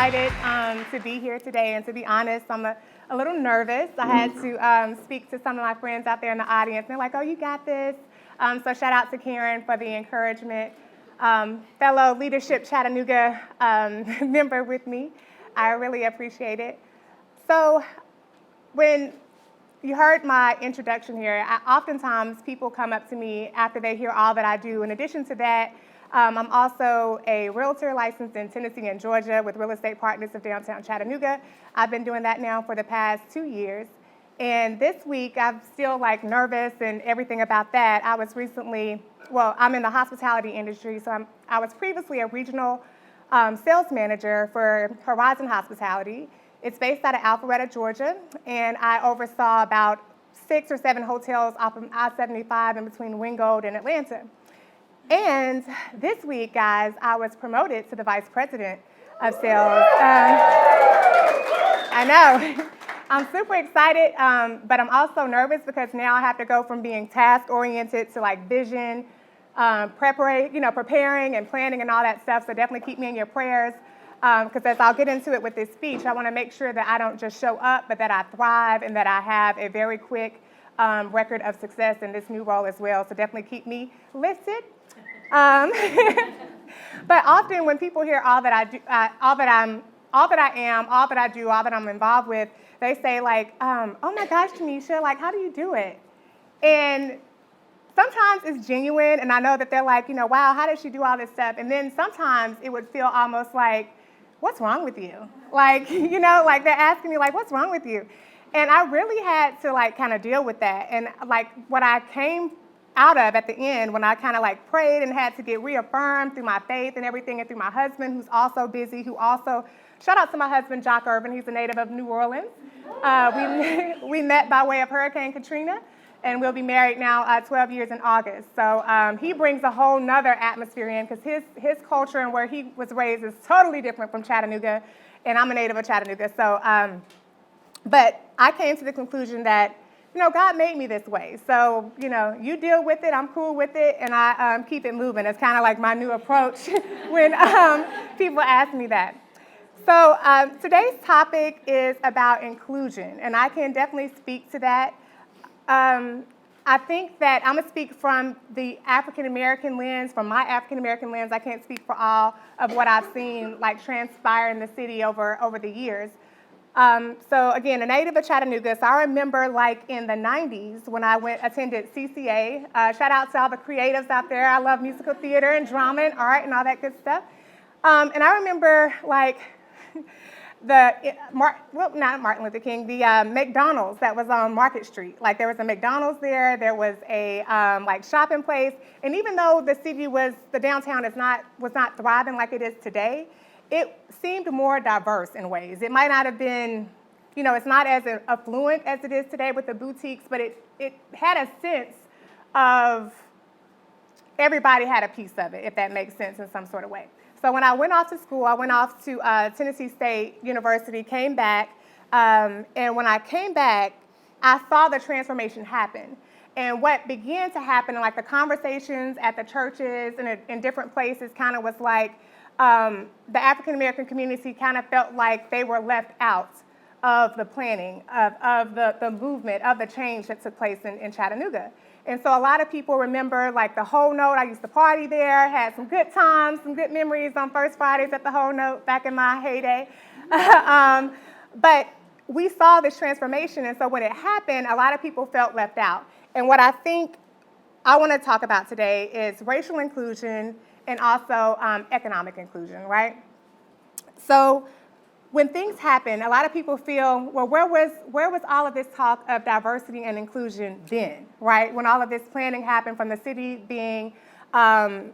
excited to be here today, and to be honest, I'm a little nervous. I had to speak to some of my friends out there in the audience, and they're like, oh, you got this. So shout out to Karen for the encouragement. Fellow Leadership Chattanooga member with me, I really appreciate it. So when you heard my introduction here, oftentimes people come up to me after they hear all that I do. In addition to that, I'm also a realtor licensed in Tennessee and Georgia with Real Estate Partners of Downtown Chattanooga. I've been doing that now for the past 2 years. And this week, I'm still nervous and everything about that. I was recently, I'm in the hospitality industry, so I was previously a regional sales manager for Horizon Hospitality. It's based out of Alpharetta, Georgia, and I oversaw about 6 or 7 hotels off of I-75 in between Wingold and Atlanta. And this week, guys, I was promoted to the vice president of sales. I know. I'm super excited, but I'm also nervous because now I have to go from being task-oriented to vision, preparing and planning and all that stuff. So definitely keep me in your prayers, because as I'll get into it with this speech, I want to make sure that I don't just show up, but that I thrive and that I have a very quick record of success in this new role as well. So definitely keep me lifted. But often when people hear all that I do, all that I am, all that I do, all that I'm involved with, they say oh my gosh, Tenesha, how do you do it? And sometimes it's genuine, and I know that they're wow, how does she do all this stuff? And then sometimes it would feel almost like, what's wrong with you? They're asking me what's wrong with you? And I really had to kind of deal with that. And what I came out of at the end, when I kind of prayed and had to get reaffirmed through my faith and everything, and through my husband, who's also busy, shout out to my husband, Jock Irvin. He's a native of New Orleans. We met by way of Hurricane Katrina, and we'll be married now 12 years in August. So he brings a whole nother atmosphere in, because his culture and where he was raised is totally different from Chattanooga, and I'm a native of Chattanooga. So, but I came to the conclusion that God made me this way. So, you deal with it, I'm cool with it, and I keep it moving. It's kind of my new approach when people ask me that. So today's topic is about inclusion, and I can definitely speak to that. I think that I'm going to speak from the African-American lens, from my African-American lens. I can't speak for all of what I've seen transpire in the city over the years. So again, a native of Chattanooga. So I remember in the 90s when I attended CCA. Shout out to all the creatives out there. I love musical theater and drama and art and all that good stuff. And I remember not Martin Luther King, the McDonald's that was on Market Street. There was a McDonald's there was a shopping place. And even though the downtown was not thriving like it is today, it seemed more diverse in ways. It might not have been, it's not as affluent as it is today with the boutiques, but it had a sense of everybody had a piece of it, if that makes sense in some sort of way. So when I went off to school, I went off to Tennessee State University, came back, and when I came back, I saw the transformation happen. And what began to happen, the conversations at the churches and in different places kind of was the African-American community kind of felt like they were left out of the planning, of the movement, of the change that took place in Chattanooga. And so a lot of people remember the Whole Note. I used to party there, had some good times, some good memories on First Fridays at the Whole Note back in my heyday. But we saw this transformation, and so when it happened, a lot of people felt left out. And what I think I want to talk about today is racial inclusion and also economic inclusion, right? So when things happen, a lot of people feel, well, where was all of this talk of diversity and inclusion then, right? When all of this planning happened from the city being kind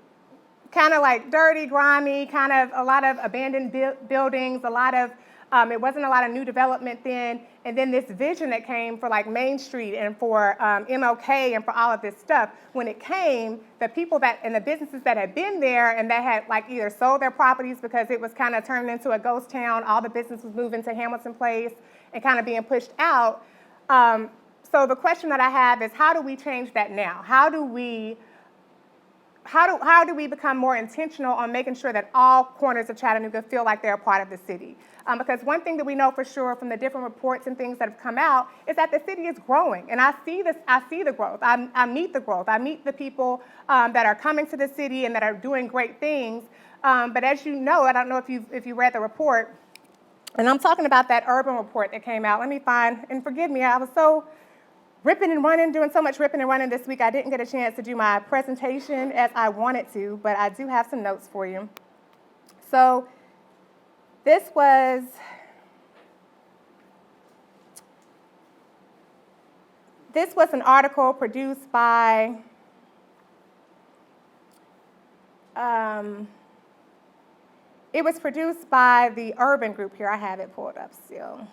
of dirty, grimy, kind of a lot of abandoned buildings, it wasn't a lot of new development then, and then this vision that came for Main Street and for MLK and for all of this stuff. When it came, the people and the businesses that had been there and that had either sold their properties because it was kind of turned into a ghost town, all the business was moving to Hamilton Place and kind of being pushed out. So the question that I have is, how do we change that now? How do we how do we become more intentional on making sure that all corners of Chattanooga feel like they're a part of the city? Because one thing that we know for sure from the different reports and things that have come out is that the city is growing. And I see the growth. I meet the growth. I meet the people that are coming to the city and that are doing great things. But as you know, I don't know if you read the report, and I'm talking about that urban report that came out. Let me find, and forgive me, I was so ripping and running, doing so much ripping and running this week, I didn't get a chance to do my presentation as I wanted to, but I do have some notes for you. So this was an article produced by it was produced by the Urban Group here. I have it pulled up still.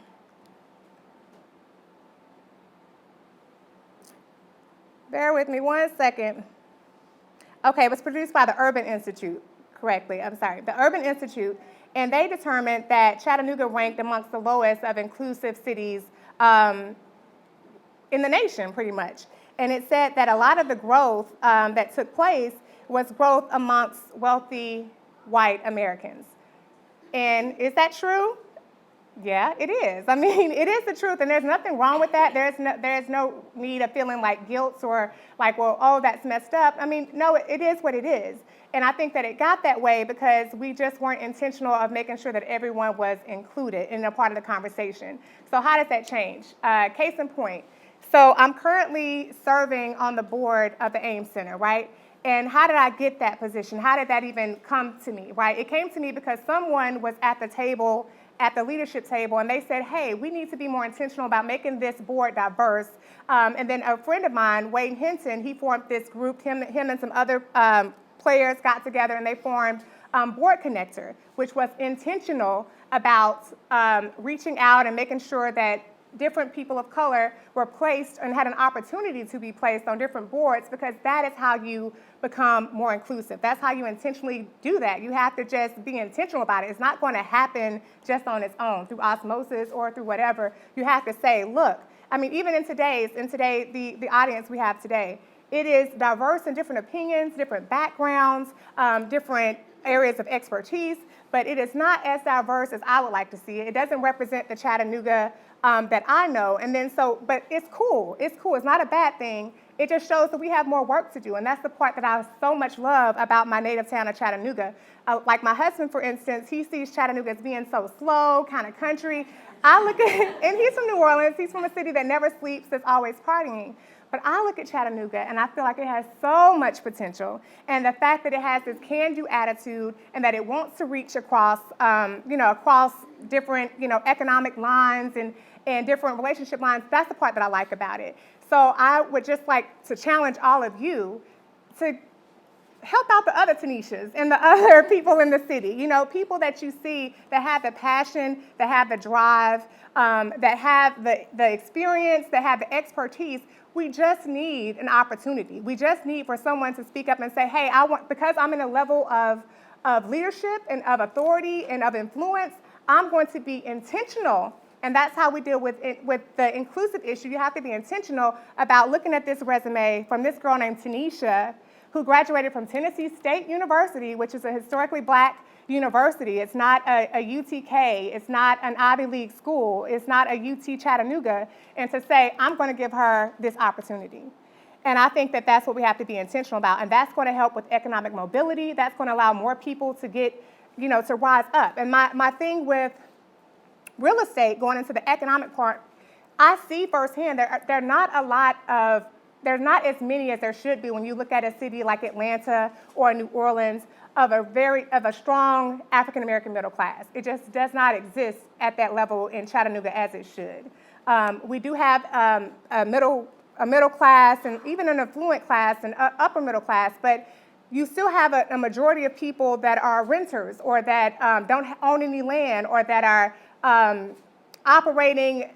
Bear with me 1 second. Okay, it was produced by the Urban Institute, correctly. I'm sorry, the Urban Institute, and they determined that Chattanooga ranked amongst the lowest of inclusive cities in the nation, pretty much. And it said that a lot of the growth that took place was growth amongst wealthy white Americans. And is that true? Yeah, it is. I mean, it is the truth, and there's nothing wrong with that. There's no need of feeling like guilt or like, well, oh, that's messed up. I mean, no, it is what it is. And I think that it got that way because we just weren't intentional of making sure that everyone was included in a part of the conversation. So how does that change? Case in point. So I'm currently serving on the board of the Ames Center, right? And how did I get that position? How did that even come to me, right? It came to me because someone was at the table, at the leadership table, and they said, hey, we need to be more intentional about making this board diverse. And then a friend of mine, Wayne Hinton, he formed this group, him and some other players got together and they formed Board Connector, which was intentional about reaching out and making sure that different people of color were placed and had an opportunity to be placed on different boards, because that is how you become more inclusive. That's how you intentionally do that. You have to just be intentional about it. It's not going to happen just on its own through osmosis or through whatever. You have to say, look, I mean, even in the audience we have today, it is diverse in different opinions, different backgrounds, different areas of expertise, but it is not as diverse as I would like to see it. It doesn't represent the Chattanooga that I know, and then but it's cool. It's cool. It's not a bad thing. It just shows that we have more work to do, and that's the part that I so much love about my native town of Chattanooga. Like my husband, for instance, he sees Chattanooga as being so slow, kind of country. I look at, and he's from New Orleans. He's from a city that never sleeps, that's always partying. But I look at Chattanooga, and I feel like it has so much potential. And the fact that it has this can-do attitude and that it wants to reach across, across different, economic lines and different relationship lines, that's the part that I like about it. So I would just like to challenge all of you to help out the other Teneshas and the other people in the city. People that you see that have the passion, that have the drive, that have the experience, that have the expertise. We just need an opportunity. We just need for someone to speak up and say, hey, because I'm in a level of leadership and of authority and of influence, I'm going to be intentional. And that's how we deal with the inclusive issue. You have to be intentional about looking at this resume from this girl named Tenesha, who graduated from Tennessee State University, which is a historically black university. It's not a UTK. It's not an Ivy League school. It's not a UT Chattanooga. And to say, I'm going to give her this opportunity. And I think that that's what we have to be intentional about. And that's going to help with economic mobility. That's going to allow more people to get, to rise up. And my thing with real estate, going into the economic part, I see firsthand there's not as many as there should be when you look at a city like Atlanta or New Orleans of a strong African American middle class. It just does not exist at that level in Chattanooga as it should. We do have a middle class and even an affluent class and upper middle class, but you still have a majority of people that are renters or that don't own any land or that are operating,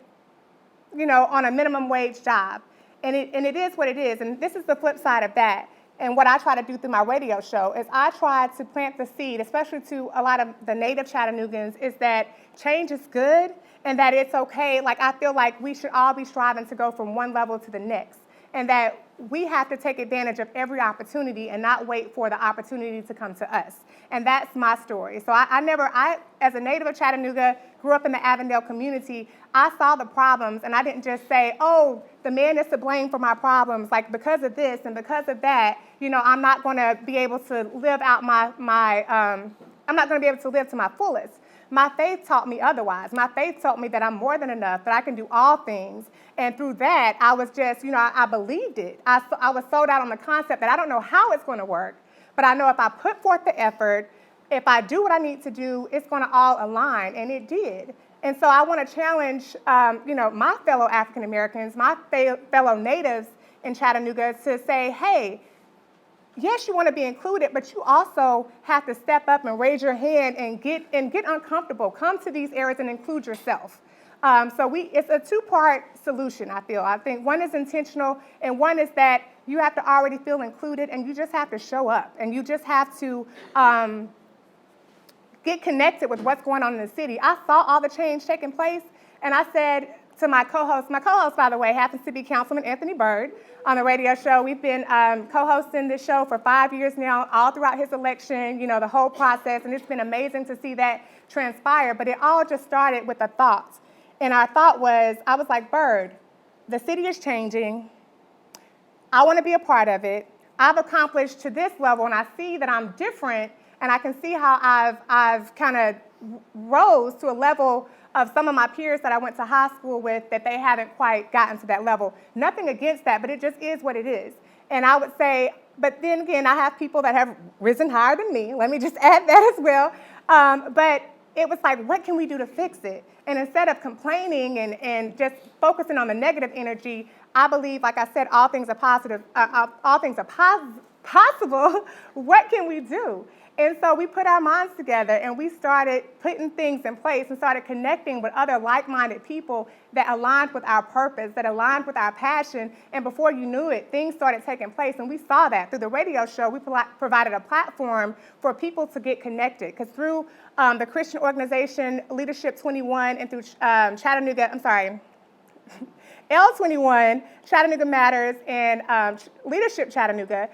on a minimum wage job. And it is what it is. And this is the flip side of that. And what I try to do through my radio show is I try to plant the seed, especially to a lot of the native Chattanoogans, is that change is good and that it's okay. Like, I feel like we should all be striving to go from one level to the next. And that we have to take advantage of every opportunity and not wait for the opportunity to come to us. And that's my story. So I, as a native of Chattanooga, grew up in the Avondale community, I saw the problems, and I didn't just say, oh, the man is to blame for my problems, like because of this and because of that, I'm not going to be able to live out I'm not going to be able to live to my fullest. My faith taught me otherwise. My faith taught me that I'm more than enough, that I can do all things. And through that, I was just, I believed it. I was sold out on the concept that I don't know how it's going to work, but I know if I put forth the effort, if I do what I need to do, it's going to all align, and it did. And so I want to challenge, my fellow African Americans, my fellow natives in Chattanooga to say, hey, yes, you want to be included, but you also have to step up and raise your hand and get uncomfortable. Come to these areas and include yourself. It's a two-part solution, I feel. I think one is intentional, and one is that you have to already feel included, and you just have to show up, and you just have to get connected with what's going on in the city. I saw all the change taking place, and I said to my co-host, by the way, happens to be Councilman Anthony Byrd on the radio show. We've been co-hosting this show for 5 years now, all throughout his election, the whole process, and it's been amazing to see that transpire, but it all just started with a thought. And our thought was, I was like, Byrd, the city is changing. I want to be a part of it. I've accomplished to this level, and I see that I'm different, and I can see how I've kind of rose to a level of some of my peers that I went to high school with that they haven't quite gotten to that level. Nothing against that, but it just is what it is. And I would say, but then again, I have people that have risen higher than me. Let me just add that as well. But it was like, what can we do to fix it? And instead of complaining and just focusing on the negative energy, I believe, like I said, all things are positive. All things are possible. What can we do? And so we put our minds together and we started putting things in place and started connecting with other like-minded people that aligned with our purpose, that aligned with our passion. And before you knew it, things started taking place. And we saw that through the radio show. We provided a platform for people to get connected. Because through the Christian organization Leadership 21 and through L21, Chattanooga Matters, and Leadership Chattanooga,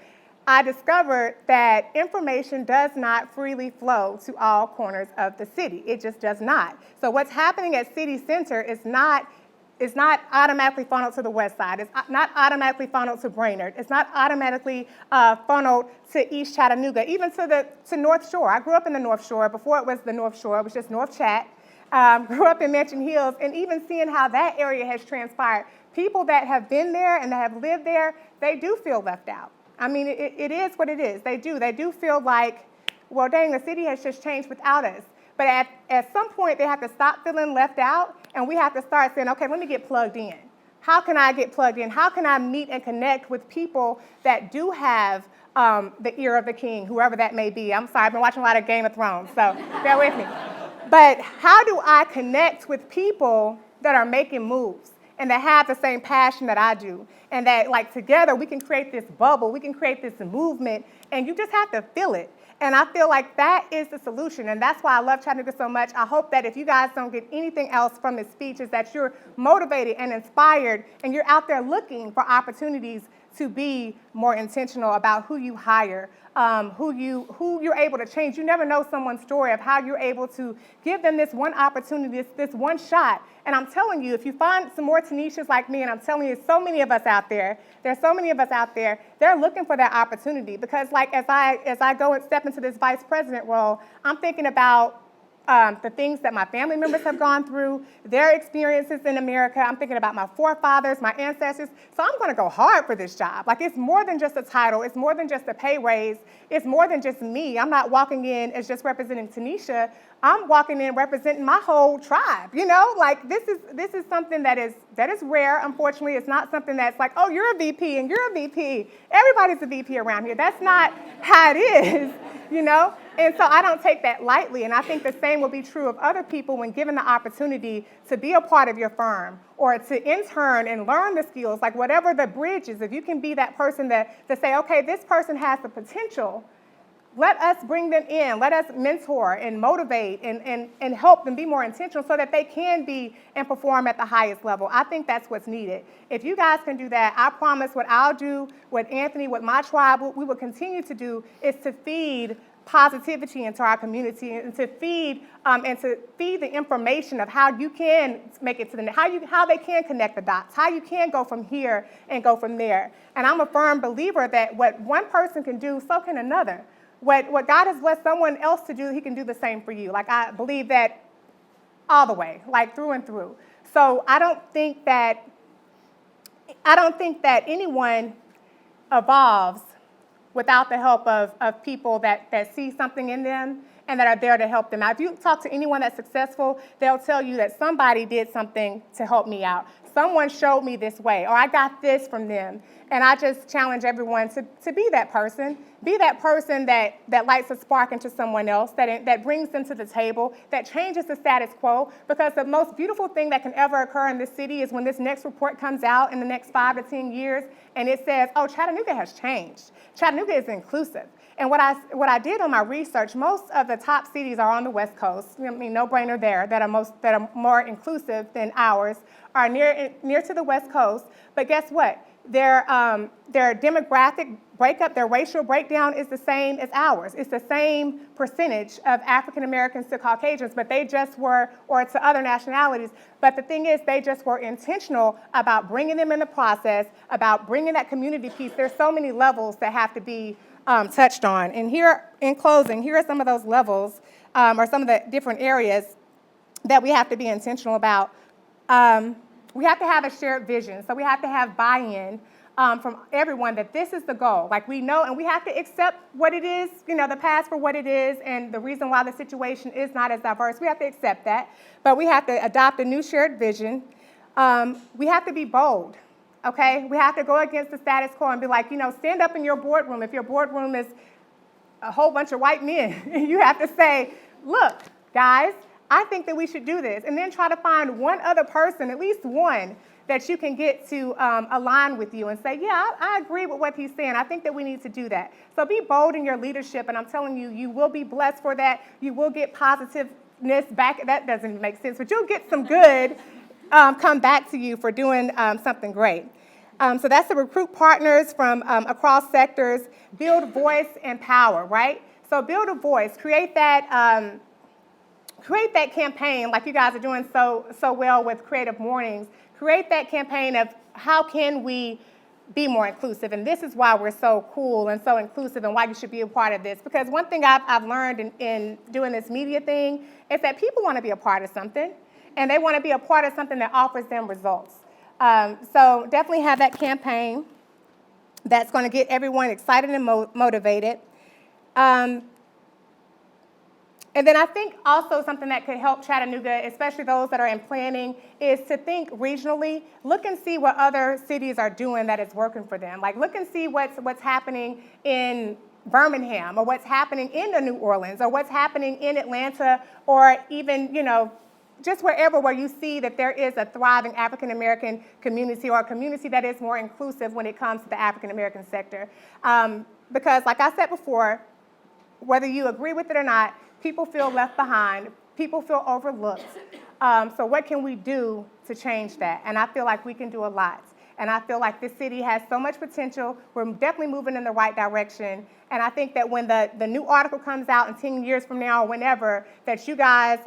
I discovered that information does not freely flow to all corners of the city. It just does not. So what's happening at City Center is not automatically funneled to the west side. It's not automatically funneled to Brainerd. It's not automatically funneled to East Chattanooga, even to North Shore. I grew up in the North Shore. Before it was the North Shore, it was just North Chat. Grew up in Mansion Hills, and even seeing how that area has transpired. People that have been there and that have lived there, they do feel left out. I mean, it is what it is. They do feel like, well, dang, the city has just changed without us. But at some point, they have to stop feeling left out, and we have to start saying, okay, let me get plugged in. How can I get plugged in? How can I meet and connect with people that do have the ear of the king, whoever that may be? I'm sorry, I've been watching a lot of Game of Thrones, so bear with me. But how do I connect with people that are making moves and that have the same passion that I do? And that, like, together we can create this bubble, we can create this movement, and you just have to feel it. And I feel like that is the solution, and that's why I love Chattanooga so much. I hope that if you guys don't get anything else from this speech, is that you're motivated and inspired, and you're out there looking for opportunities to be more intentional about who you hire, who you're able to change. You never know someone's story of how you're able to give them this one opportunity, this one shot. And I'm telling you, if you find some more Teneshas like me, and I'm telling you, so many of us out there, there's so many of us out there, they're looking for that opportunity. Because like as I go and step into this vice president role, I'm thinking about the things that my family members have gone through, their experiences in America. I'm thinking about my forefathers, my ancestors. So I'm going to go hard for this job. Like, it's more than just a title. It's more than just a pay raise. It's more than just me. I'm not walking in as just representing Tenesha. I'm walking in representing my whole tribe. Like, this is something that is rare. Unfortunately, it's not something that's like, oh, you're a VP and you're a VP. Everybody's a VP around here. That's not how it is, And so I don't take that lightly, and I think the same will be true of other people when given the opportunity to be a part of your firm or to intern and learn the skills, like whatever the bridge is. If you can be that person to say, okay, this person has the potential, let us bring them in. Let us mentor and motivate and help them be more intentional so that they can be and perform at the highest level. I think that's what's needed. If you guys can do that, I promise what I'll do, what Anthony, what my tribe, what we will continue to do is to feed positivity into our community and to feed the information of how you can make it to the how they can connect the dots, how you can go from here and go from there. And I'm a firm believer that what one person can do, so can another. What God has blessed someone else to do, he can do the same for you. Like, I believe that all the way, like through and through. So I don't think that anyone evolves without the help of people that see something in them and that are there to help them out. If you talk to anyone that's successful, they'll tell you that somebody did something to help me out. Someone showed me this way, or I got this from them. And I just challenge everyone to be that person. Be that person that lights a spark into someone else, that brings them to the table, that changes the status quo. Because the most beautiful thing that can ever occur in this city is when this next report comes out in the next 5 to 10 years, and it says, oh, Chattanooga has changed. Chattanooga is inclusive. And what I did on my research, most of the top cities are on the West Coast. I mean, no brainer there, that are more inclusive than ours, are near to the West Coast. But guess what? Their demographic breakup, their racial breakdown is the same as ours. It's the same percentage of African Americans to Caucasians, but they just were, or to other nationalities. But the thing is, they just were intentional about bringing them in the process, about bringing that community piece. There's so many levels that have to be touched on. And here, in closing, here are some of those levels, or some of the different areas that we have to be intentional about. We have to have a shared vision. So we have to have buy-in from everyone that this is the goal. Like, we know, and we have to accept what it is, the past for what it is, and the reason why the situation is not as diverse. We have to accept that. But we have to adopt a new shared vision. We have to be bold. Okay? We have to go against the status quo and be like, stand up in your boardroom. If your boardroom is a whole bunch of white men, you have to say, look, guys, I think that we should do this. And then try to find one other person, at least one, that you can get to align with you and say, yeah, I agree with what he's saying. I think that we need to do that. So be bold in your leadership, and I'm telling you, you will be blessed for that. You will get positiveness back. That doesn't even make sense, but you'll get some good come back to you for doing something great. So that's to recruit partners from across sectors, build voice and power, right? So build a voice, create that campaign like you guys are doing so well with Creative Mornings. Create that campaign of how can we be more inclusive, and this is why we're so cool and so inclusive and why you should be a part of this. Because one thing I've learned in doing this media thing is that people want to be a part of something, and they want to be a part of something that offers them results. So definitely have that campaign that's going to get everyone excited and motivated. And then I think also something that could help Chattanooga, especially those that are in planning, is to think regionally. Look and see what other cities are doing that is working for them. Like, look and see what's happening in Birmingham, or what's happening in New Orleans, or what's happening in Atlanta, or even, just where you see that there is a thriving African-American community, or a community that is more inclusive when it comes to the African-American sector. Because, like I said before, whether you agree with it or not, people feel left behind. People feel overlooked. So what can we do to change that? And I feel like we can do a lot. And I feel like this city has so much potential. We're definitely moving in the right direction. And I think that when the new article comes out in 10 years from now or whenever, that you guys,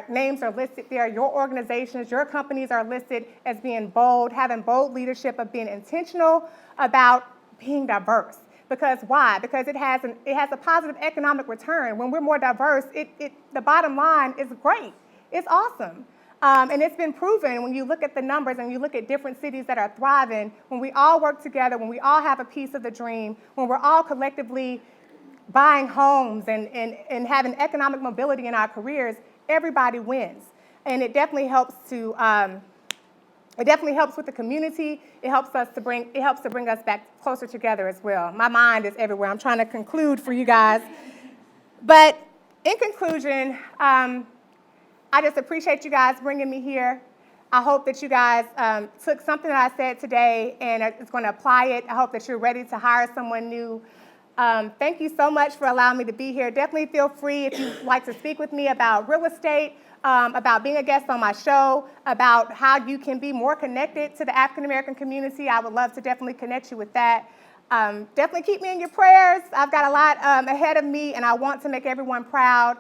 names are listed there, your organizations, your companies are listed as being bold, having bold leadership, of being intentional about being diverse. Because why? Because it has a positive economic return. When we're more diverse, the bottom line is great. It's awesome. And it's been proven when you look at the numbers and you look at different cities that are thriving, when we all work together, when we all have a piece of the dream, when we're all collectively buying homes and having economic mobility in our careers, everybody wins. And it definitely helps with the community. It helps to bring us back closer together as well. My mind is everywhere. I'm trying to conclude for you guys. But in conclusion, I just appreciate you guys bringing me here. I hope that you guys took something that I said today and is going to apply it. I hope that you're ready to hire someone new. Thank you so much for allowing me to be here. Definitely feel free if you'd like to speak with me about real estate, about being a guest on my show, about how you can be more connected to the African American community. I would love to definitely connect you with that. Definitely keep me in your prayers. I've got a lot ahead of me, and I want to make everyone proud.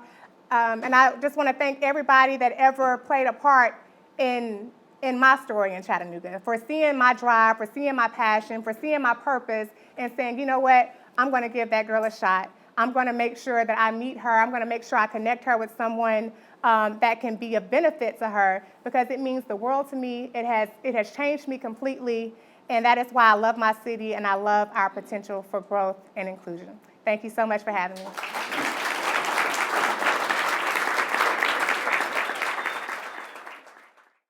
And I just want to thank everybody that ever played a part in my story in Chattanooga, for seeing my drive, for seeing my passion, for seeing my purpose, and saying, you know what, I'm going to give that girl a shot. I'm going to make sure that I meet her. I'm going to make sure I connect her with someone that can be a benefit to her, because it means the world to me. It has changed me completely, and that is why I love my city and I love our potential for growth and inclusion. Thank you so much for having me.